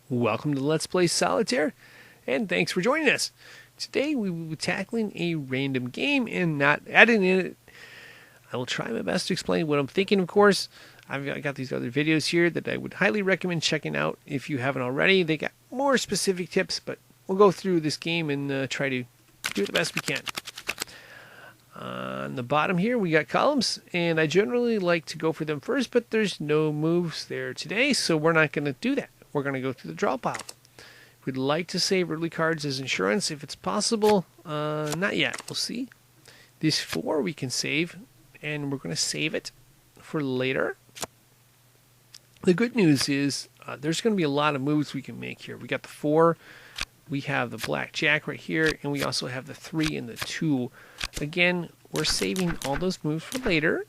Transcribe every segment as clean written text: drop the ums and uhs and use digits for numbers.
Welcome to Let's Play Solitaire, and thanks for joining us. Today we will be tackling a random game and not adding in it. I will try my best to explain what I'm thinking, of course. I've got these other videos here that I would highly recommend checking out if you haven't already. They got more specific tips, but we'll go through this game and try to do it the best we can. On the bottom here, we got columns, and I generally like to go for them first, but there's no moves there today, so we're not going to do that. We're going to go through the draw pile. We'd like to save early cards as insurance if it's possible. Not yet. We'll see. These 4 we can save, and we're going to save it for later. The good news is there's going to be a lot of moves we can make here. We got the 4. We have the black jack right here, and we also have the 3 and the 2. Again, we're saving all those moves for later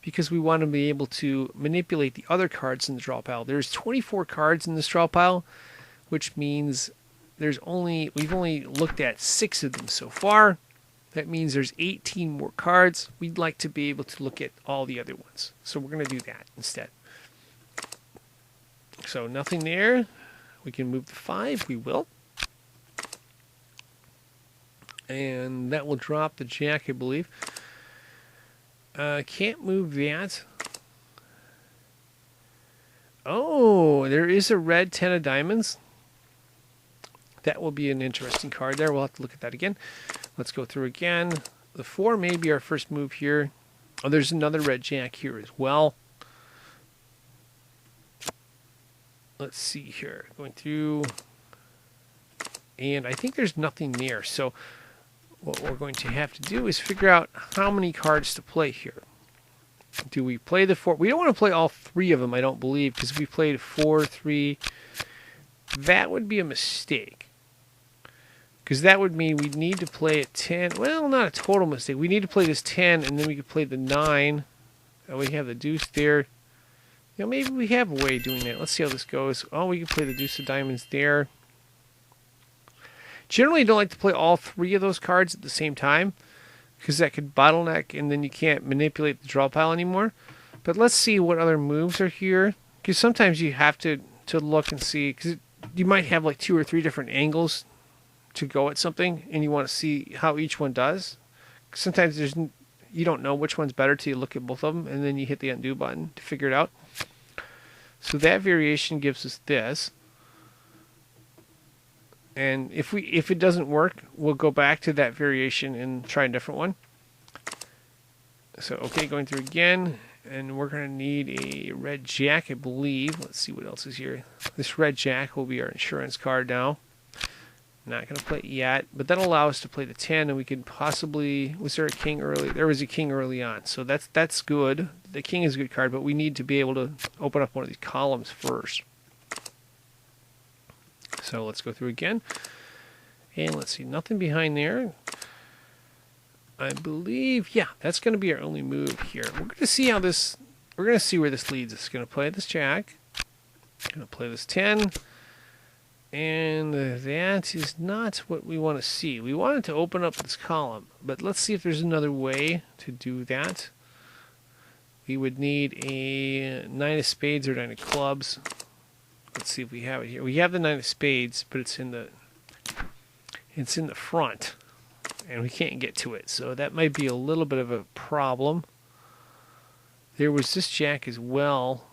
because we want to be able to manipulate the other cards in the draw pile. There's 24 cards in this draw pile, which means we've only looked at 6 of them so far. That means there's 18 more cards. We'd like to be able to look at all the other ones. So we're going to do that instead. So nothing there. We can move the 5. We will. And that will drop the jack, I believe. Can't move that. Oh, there is a red 10 of diamonds. That will be an interesting card there. We'll have to look at that again. Let's go through again. The 4 may be our first move here. Oh, there's another red jack here as well. Let's see here. Going through. And I think there's nothing there. So what we're going to have to do is figure out how many cards to play here. Do we play the 4? We don't want to play all 3 of them, I don't believe, because if we played 4, 3, that would be a mistake. Because that would mean we'd need to play at 10. Well, not a total mistake. We need to play this 10, and then we could play the 9. And we have the deuce there. You know, maybe we have a way of doing that. Let's see how this goes. Oh, we can play the deuce of diamonds there. Generally, I don't like to play all 3 of those cards at the same time because that could bottleneck and then you can't manipulate the draw pile anymore. But let's see what other moves are here, because sometimes you have to look and see, because you might have like 2 or 3 different angles to go at something and you want to see how each one does. Sometimes you don't know which one's better till you look at both of them and then you hit the undo button to figure it out. So that variation gives us this. And if it doesn't work, we'll go back to that variation and try a different one. So, okay, going through again, and we're going to need a red jack, I believe. Let's see what else is here. This red jack will be our insurance card now. Not going to play it yet, but that'll allow us to play the 10, and we could possibly... Was there a king early? There was a king early on, so that's good. The king is a good card, but we need to be able to open up one of these columns first. So let's go through again. And let's see, nothing behind there. I believe, yeah, that's going to be our only move here. We're going to see how this, we're going to see where this leads us. Going to play this jack. Going to play this 10. And that is not what we want to see. We wanted to open up this column, but let's see if there's another way to do that. We would need a 9 of spades or 9 of clubs. Let's see if we have it here. We have the 9 of spades, but it's in the front, and we can't get to it. So that might be a little bit of a problem. There was this jack as well.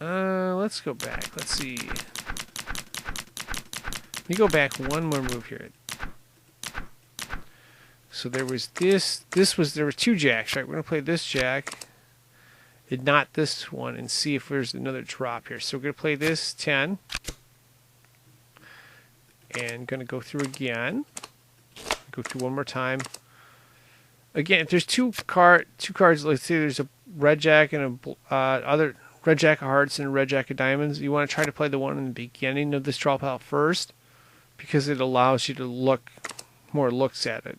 Let's go back. Let's see. Let me go back one more move here. So there was this. There were 2 jacks, right? We're gonna play this jack. And not this one, and see if there's another drop here. So we're going to play this 10. And going to go through again. Go through one more time. Again, if there's two cards, let's say there's a red jack and a other red jack of hearts and a red jack of diamonds, you want to try to play the one in the beginning of this draw pile first, because it allows you to look more looks at it.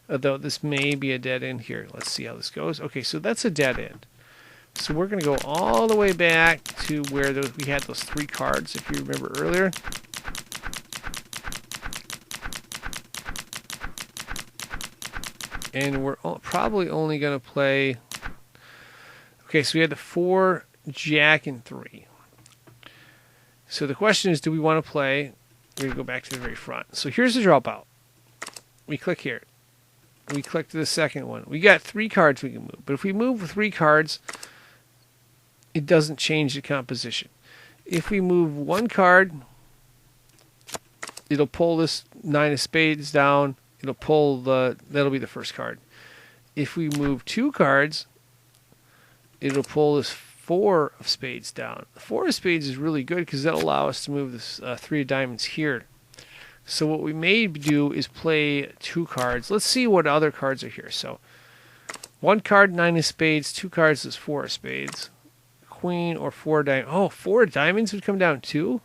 Although this may be a dead end here. Let's see how this goes. Okay, so that's a dead end. So we're going to go all the way back to where we had those 3 cards, if you remember earlier. And we're probably only going to play... Okay, so we had the 4 Jack, and 3. So the question is, do we want to play? We're going to go back to the very front. So here's the dropout. We click here. We click to the second one. We got 3 cards we can move. But if we move 3 cards, it doesn't change the composition. If we move 1 card, it'll pull this 9 of spades down. It'll pull that'll be the first card. If we move 2 cards, it'll pull this 4 of spades down. The 4 of spades is really good because that'll allow us to move this 3 of diamonds here. So what we may do is play 2 cards. Let's see what other cards are here. So 1 card, 9 of spades. 2 cards is 4 of spades. Queen or 4 diamonds. Oh, 4 diamonds would come down too.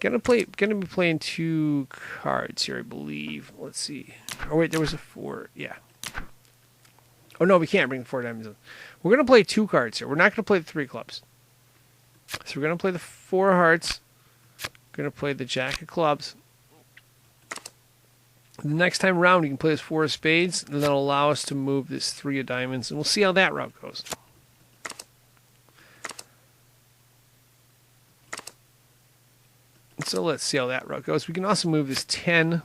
Gonna be playing 2 cards here, I believe. Let's see. Oh wait, there was a 4. Yeah. Oh no, we can't bring the 4 diamonds in. We're gonna play 2 cards here. We're not gonna play the 3 clubs. So we're gonna play the 4 hearts. We're gonna play the Jack of clubs. The next time around, we can play this 4 of spades, and that'll allow us to move this 3 of diamonds, and we'll see how that route goes. So let's see how that route goes. We can also move this 10,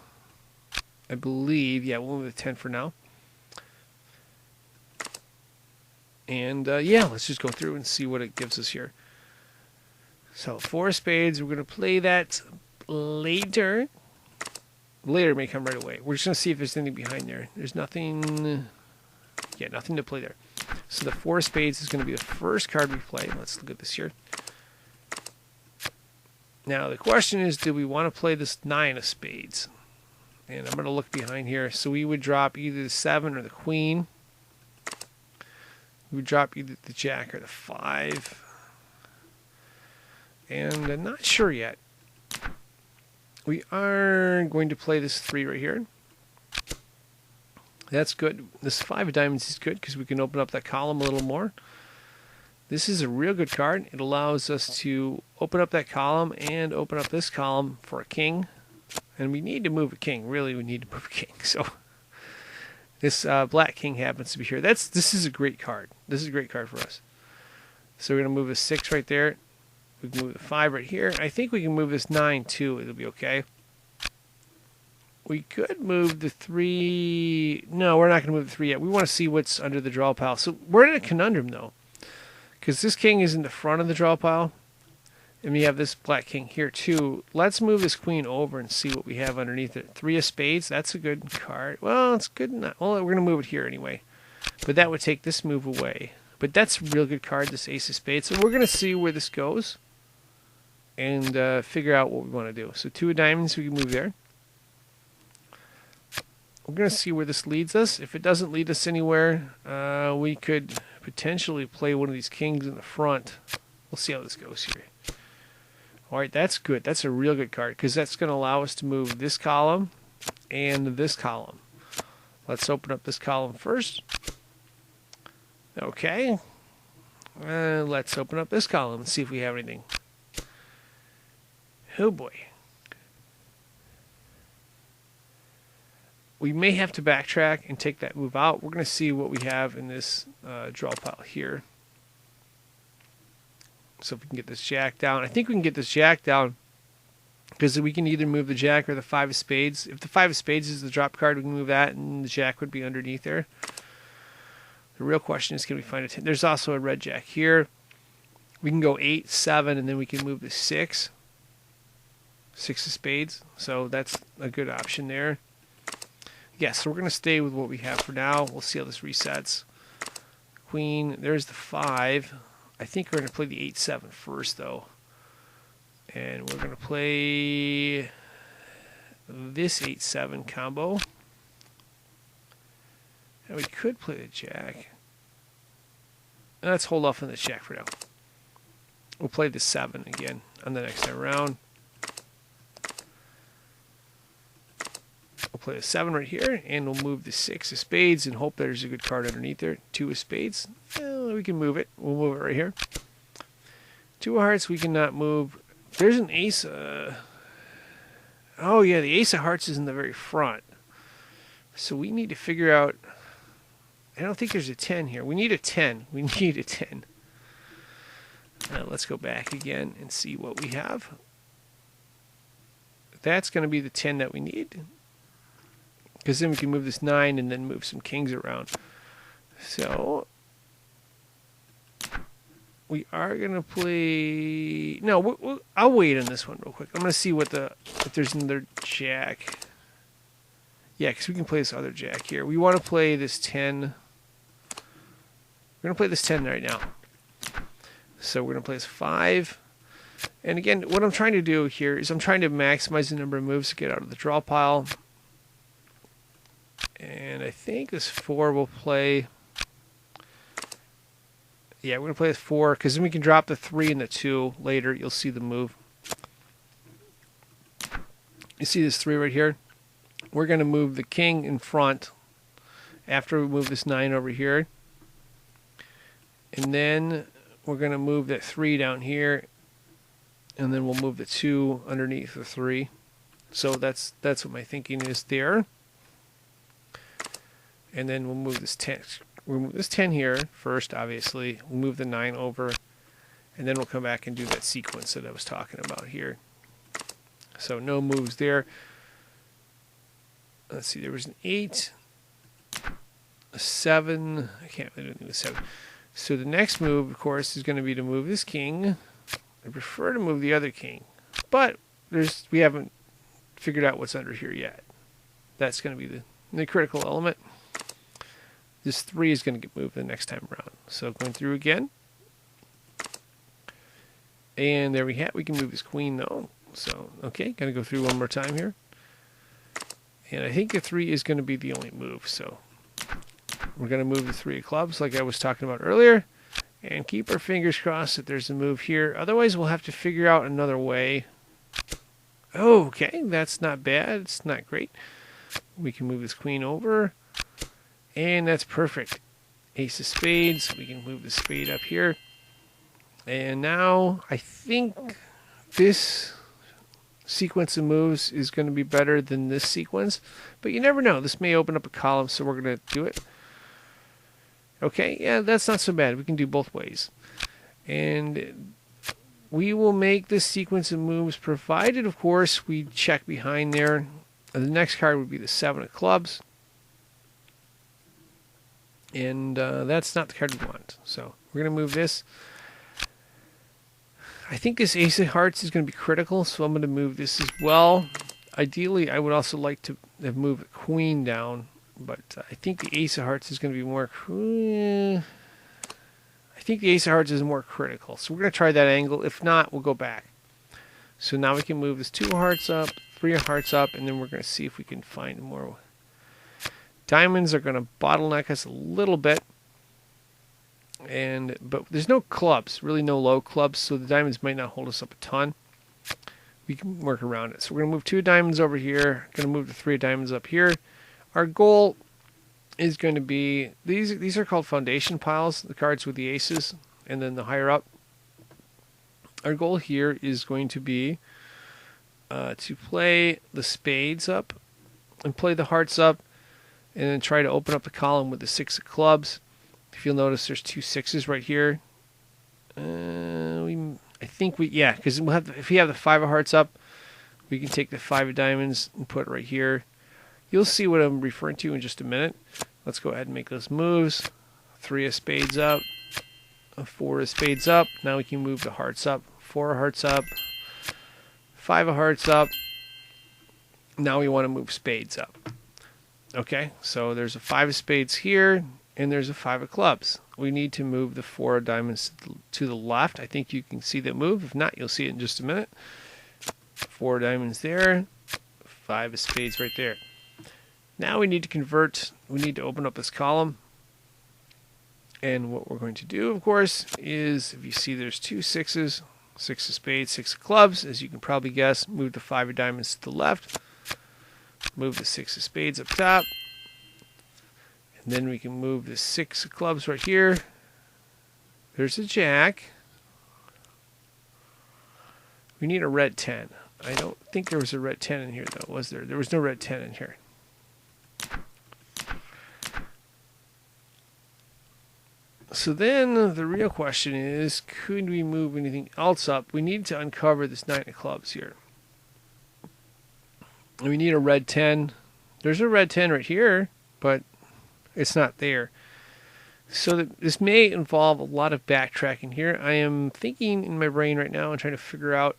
I believe. Yeah, we'll move the 10 for now. And yeah, let's just go through and see what it gives us here. So 4 of spades, we're going to play that later. Later may come right away. We're just going to see if there's anything behind there. There's nothing. Yeah, nothing to play there. So the 4 of spades is going to be the first card we play. Let's look at this here. Now the question is, do we want to play this 9 of spades? And I'm going to look behind here. So we would drop either the 7 or the queen. We would drop either the Jack or the 5. And I'm not sure yet. We are going to play this 3 right here. That's good. This 5 of diamonds is good because we can open up that column a little more. This is a real good card. It allows us to open up that column and open up this column for a king. And we need to move a king. Really, we need to move a king. So this black king happens to be here. This is a great card. This is a great card for us. So we're going to move a 6 right there. We can move the 5 right here. I think we can move this 9 too. It'll be okay. We could move the 3. No, we're not going to move the 3 yet. We want to see what's under the draw pile. So we're in a conundrum though, because this king is in the front of the draw pile, and we have this black king here too. Let's move this queen over and see what we have underneath it. 3 of spades. That's a good card. Well, it's good enough. Well, we're going to move it here anyway, but that would take this move away. But that's a real good card, this ace of spades. So we're going to see where this goes and figure out what we want to do. So 2 of diamonds, we can move there. We're going to see where this leads us. If it doesn't lead us anywhere, we could potentially play one of these kings in the front. We'll see how this goes here. All right, that's good. That's a real good card because that's going to allow us to move this column and this column. Let's open up this column first. Okay. Let's open up this column and see if we have anything. Oh boy. We may have to backtrack and take that move out. We're going to see what we have in this draw pile here. So if we can get this Jack down. I think we can get this Jack down because we can either move the Jack or the 5 of spades. If the 5 of spades is the drop card, we can move that and the Jack would be underneath there. The real question is, can we find a 10? There's also a red Jack here. We can go 8, 7, and then we can move the 6. 6 of spades. So that's a good option there. Yeah, so we're going to stay with what we have for now. We'll see how this resets. Queen, there's the 5. I think we're going to play the 8-7 first, though. And we're going to play this 8-7 combo. And we could play the Jack. Let's hold off on the Jack for now. We'll play the 7 again on the next time around. We'll play a 7 right here, and we'll move the 6 of spades and hope there's a good card underneath there. 2 of spades. We can move it. We'll move it right here. 2 of hearts we cannot move. There's an ace. Oh, yeah, the ace of hearts is in the very front. So we need to figure out. I don't think there's a 10 here. We need a 10. We need a 10. Now let's go back again and see what we have. That's going to be the 10 that we need, because then we can move this 9 and then move some kings around. So we are going to play... No, I'll wait on this one real quick. I'm going to see what if there's another jack. Yeah, because we can play this other jack here. We want to play this 10. We're going to play this 10 right now. So we're going to play this 5. And again, what I'm trying to do here is I'm trying to maximize the number of moves to get out of the draw pile. And I think this 4 will play... Yeah, we're going to play this 4, because then we can drop the 3 and the 2 later. You'll see the move. You see this 3 right here? We're going to move the king in front after we move this 9 over here. And then we're going to move that 3 down here. And then we'll move the 2 underneath the 3. So that's what my thinking is there. And then we'll move this 10. We'll move this 10 here first, obviously. We'll move the 9 over. And then we'll come back and do that sequence that I was talking about here. So no moves there. Let's see, there was an 8, a 7. I can't really do a 7. So the next move, of course, is going to be to move this king. I prefer to move the other king, but we haven't figured out what's under here yet. That's going to be the critical element. This 3 is going to get moved the next time around. So going through again. And there we have. We can move this queen though. So, okay, going to go through one more time here. And I think the 3 is going to be the only move. So we're going to move the 3 of clubs like I was talking about earlier. And keep our fingers crossed that there's a move here. Otherwise, we'll have to figure out another way. Oh, okay, that's not bad. It's not great. We can move this queen over. And that's perfect. Ace of spades. We can move the spade up here. And now I think this sequence of moves is going to be better than this sequence. But you never know. This may open up a column, so we're going to do it. Okay, yeah, that's not so bad. We can do both ways. And we will make this sequence of moves, provided, of course, we check behind there. The next card would be the 7 of clubs. And that's not the card we want. So we're going to move this. I think this ace of hearts is going to be critical, so I'm going to move this as well. Ideally, I would also like to have moved the queen down. But I think the ace of hearts is going to be more... I think the ace of hearts is more critical. So we're going to try that angle. If not, we'll go back. So now we can move this 2 of hearts up, 3 of hearts up, and then we're going to see if we can find more. Diamonds are going to bottleneck us a little bit. But there's no clubs, really no low clubs, so the diamonds might not hold us up a ton. We can work around it. So we're going to move 2 diamonds over here. Going to move the 3 diamonds up here. Our goal is going to be, these are called foundation piles, the cards with the aces, and then the higher up. Our goal here is going to be to play the spades up and play the hearts up, and then try to open up the column with the 6 of clubs. If you'll notice, there's 2 6s right here. Yeah, because we'll have if you have the 5 of hearts up, we can take the 5 of diamonds and put it right here. You'll see what I'm referring to in just a minute. Let's go ahead and make those moves. 3 of spades up. 4 of spades up. Now we can move the hearts up. 4 of hearts up. 5 of hearts up. Now we want to move spades up. Okay, so there's a 5 of spades here, and there's a 5 of clubs. We need to move the 4 of diamonds to the left. I think you can see that move. If not, you'll see it in just a minute. 4 of diamonds there. 5 of spades right there. Now we need to convert, we need to open up this column. And what we're going to do, of course, is, if you see there's 2 6s, 6 of spades, 6 of clubs, as you can probably guess, move the 5 of diamonds to the left. Move the 6 of spades up top. And then we can move the 6 of clubs right here. There's a jack. We need a red 10. I don't think there was a red 10 in here, though, was there? There was no red 10 in here. So then the real question is, could we move anything else up? We need to uncover this 9 of clubs here. And we need a red 10. There's a red 10 right here, but it's not there. So this may involve a lot of backtracking here. I am thinking in my brain right now and trying to figure out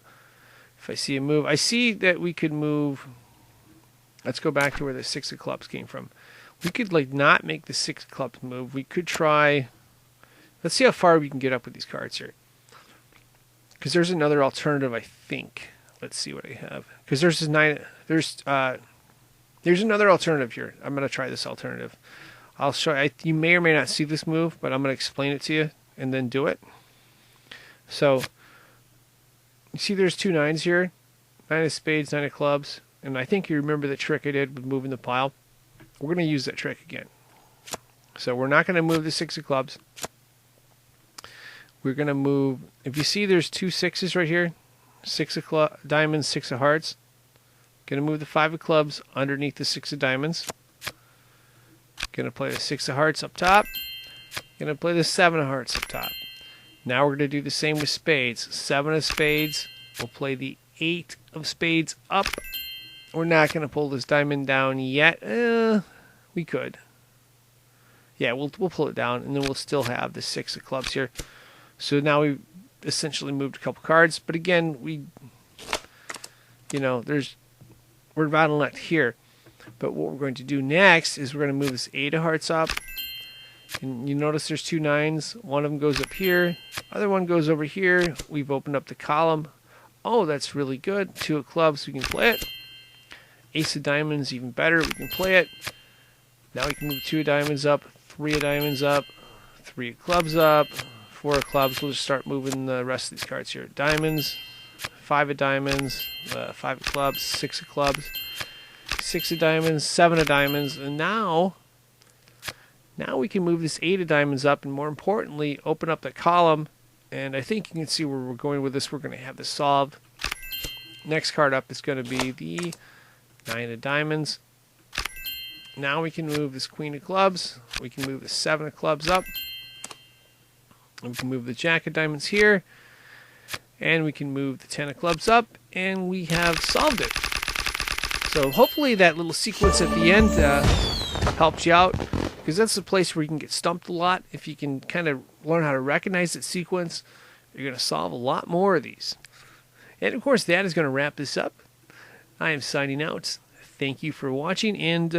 if I see a move. I see that we could move. Let's go back to where the 6 of clubs came from. We could like not make the 6 of clubs move. We could try. Let's see how far we can get up with these cards here. Because there's another alternative, I think. Let's see what I have. Because there's this 9. There's another alternative here. I'm going to try this alternative. I'll show you. You may or may not see this move, but I'm going to explain it to you and then do it. So, you see there's 2 9s here. 9 of spades, 9 of clubs. And I think you remember the trick I did with moving the pile. We're going to use that trick again. So we're not going to move the 6 of clubs. We're going to move, if you see there's 2 6s right here. 6 of diamonds, 6 of hearts. Going to move the 5 of clubs underneath the 6 of diamonds. Going to play the 6 of hearts up top. Going to play the 7 of hearts up top. Now we're going to do the same with spades. 7 of spades. We'll play the 8 of spades up. We're not going to pull this diamond down yet. We could. Yeah, we'll pull it down, and then we'll still have the 6 of clubs here. So now we've essentially moved a couple cards. But again, we're bottlenecked here. But what we're going to do next is we're going to move this 8 of hearts up. And you notice there's 2 9s. One of them goes up here. Other one goes over here. We've opened up the column. Oh, that's really good. 2 of clubs, we can play it. Ace of diamonds, even better. We can play it. Now we can move 2 of diamonds up, 3 of diamonds up, 3 of clubs up, 4 of clubs. We'll just start moving the rest of these cards here. Diamonds, 5 of diamonds, 5 of clubs, 6 of clubs, 6 of diamonds, 7 of diamonds, and now we can move this 8 of diamonds up, and more importantly, open up the column. And I think you can see where we're going with this. We're going to have this solved. Next card up is going to be the 9 of diamonds. Now we can move this queen of clubs. We can move the 7 of clubs up. And we can move the jack of diamonds here. And we can move the 10 of clubs up. And we have solved it. So hopefully that little sequence at the end helped you out. Because that's the place where you can get stumped a lot. If you can kind of learn how to recognize that sequence, you're going to solve a lot more of these. And of course, that is going to wrap this up. I am signing out. Thank you for watching, and